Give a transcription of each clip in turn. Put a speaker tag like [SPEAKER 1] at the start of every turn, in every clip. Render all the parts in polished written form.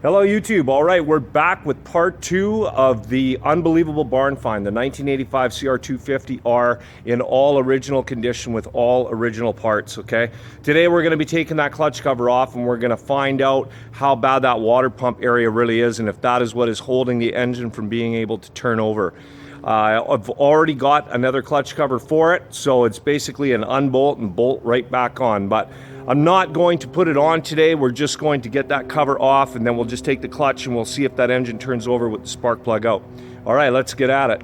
[SPEAKER 1] Hello YouTube. All right, we're back with part 2 of the unbelievable barn find, the 1985 CR250R in all original condition with all original parts, okay? Today we're going to be taking that clutch cover off and we're going to find out how bad that water pump area really is and if that is what is holding the engine from being able to turn over. I've already got another clutch cover for it, so it's basically an unbolt and bolt right back on, but I'm not going to put it on today. We're just going to get that cover off and then we'll just take the clutch and we'll see if that engine turns over with the spark plug out. All right, let's get at it.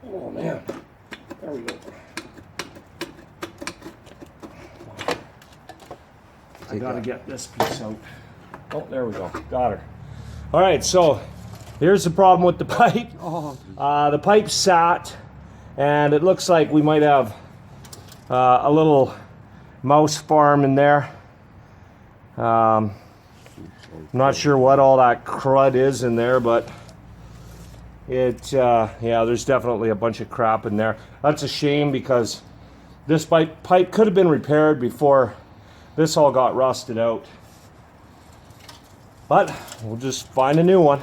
[SPEAKER 1] Oh man, there we go. I gotta get this piece out. Oh, there we go, got her. All right, so here's the problem with the pipe. The pipe sat, and it looks like we might have a little mouse farm in there. I'm not sure what all that crud is in there, but yeah, there's definitely a bunch of crap in there. That's a shame because this pipe could have been repaired before this all got rusted out. But we'll just find a new one.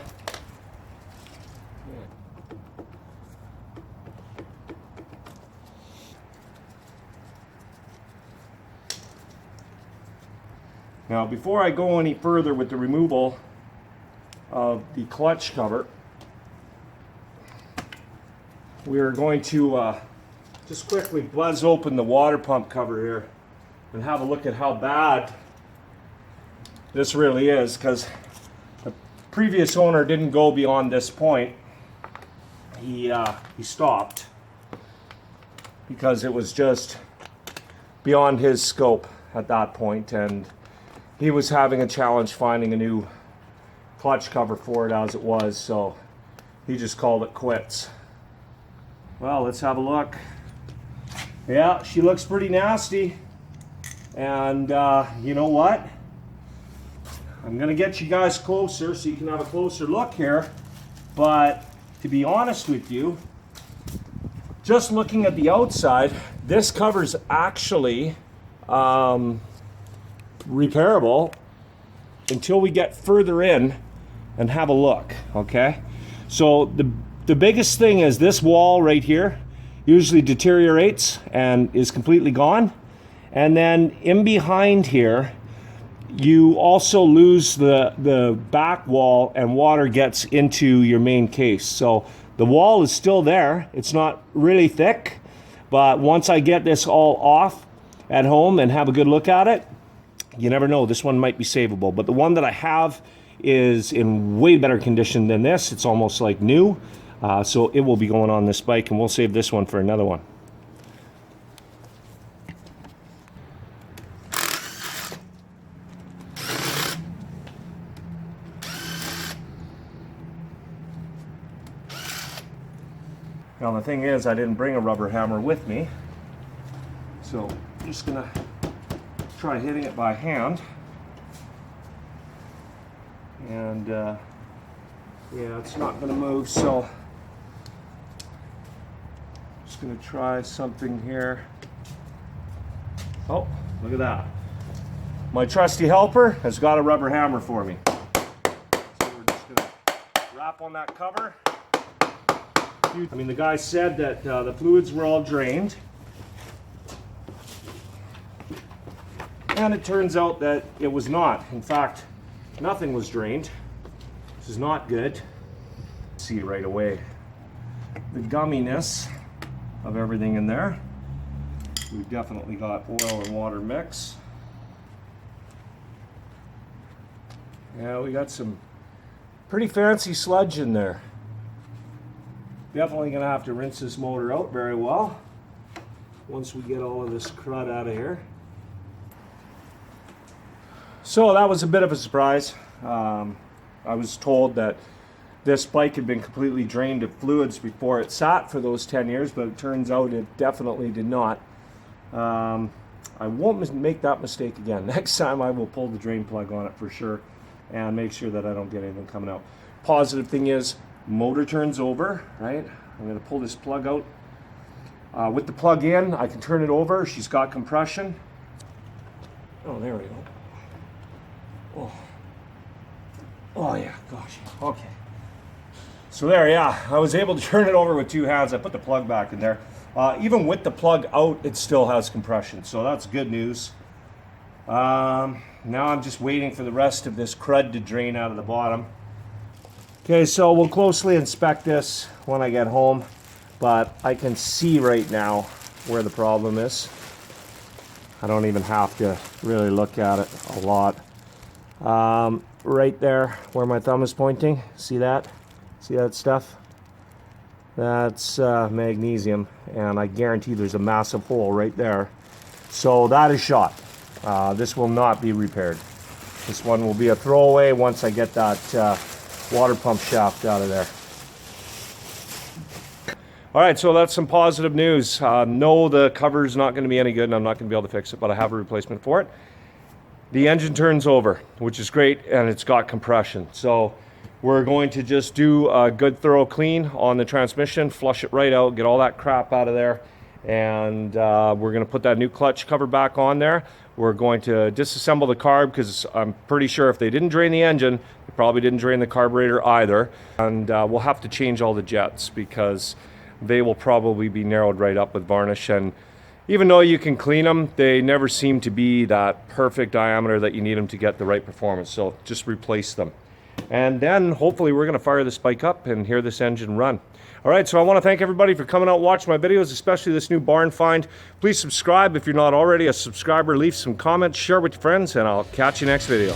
[SPEAKER 1] Now, before I go any further with the removal of the clutch cover, we are going to just quickly buzz open the water pump cover here and have a look at how bad this really is, because the previous owner didn't go beyond this point. He stopped because it was just beyond his scope at that point, and he was having a challenge finding a new clutch cover for it as it was, so he just called it quits. Well, let's have a look. Yeah, she looks pretty nasty. And you know what? I'm gonna get you guys closer so you can have a closer look here. But to be honest with you, just looking at the outside, this cover's actually repairable until we get further in and have a look, okay? So the biggest thing is this wall right here usually deteriorates and is completely gone. And then in behind here, you also lose the back wall and water gets into your main case. So the wall is still there. It's not really thick, but once I get this all off at home and have a good look at it, you never know, this one might be savable. But the one that I have is in way better condition than this. It's almost like new. So it will be going on this bike, and we'll save this one for another one. Now the thing is, I didn't bring a rubber hammer with me, so I'm just gonna try hitting it by hand. And yeah, it's not gonna move, so just gonna try something here. Oh, look at that. My trusty helper has got a rubber hammer for me. So we're just gonna wrap on that cover. I mean, the guy said that the fluids were all drained. And it turns out that it was not. In fact, nothing was drained. This is not good. See right away the gumminess of everything in there. So we've definitely got oil and water mix. Yeah, we got some pretty fancy sludge in there. Definitely gonna have to rinse this motor out very well once we get all of this crud out of here. So that was a bit of a surprise. I was told that this bike had been completely drained of fluids before it sat for those 10 years, but it turns out it definitely did not. I won't make that mistake again. Next time I will pull the drain plug on it for sure and make sure that I don't get anything coming out. Positive thing is, motor turns over, right? I'm gonna pull this plug out. With the plug in, I can turn it over. She's got compression. Oh, there we go. Oh, oh yeah, gosh, okay. So there, yeah, I was able to turn it over with two hands. I put the plug back in there. Even with the plug out, it still has compression, so that's good news. Now I'm just waiting for the rest of this crud to drain out of the bottom. Okay, so we'll closely inspect this when I get home, but I can see right now where the problem is. I don't even have to really look at it a lot. Right there where my thumb is pointing, see that? See that stuff? That's magnesium, and I guarantee there's a massive hole right there. So that is shot. This will not be repaired. This one will be a throwaway once I get that water pump shaft out of there. All right, so that's some positive news. No, the cover's not going to be any good, and I'm not going to be able to fix it, but I have a replacement for it. The engine turns over, which is great, and it's got compression. So we're going to just do a good thorough clean on the transmission, flush it right out, get all that crap out of there, and we're going to put that new clutch cover back on there. We're going to disassemble the carb because I'm pretty sure if they didn't drain the engine, they probably didn't drain the carburetor either. And we'll have to change all the jets because they will probably be narrowed right up with varnish. And even though you can clean them, they never seem to be that perfect diameter that you need them to get the right performance. So just replace them. And then hopefully we're going to fire this bike up and hear this engine run. All right, so I want to thank everybody for coming out and watching my videos, especially this new barn find. Please subscribe if you're not already a subscriber. Leave some comments, share with your friends, and I'll catch you next video.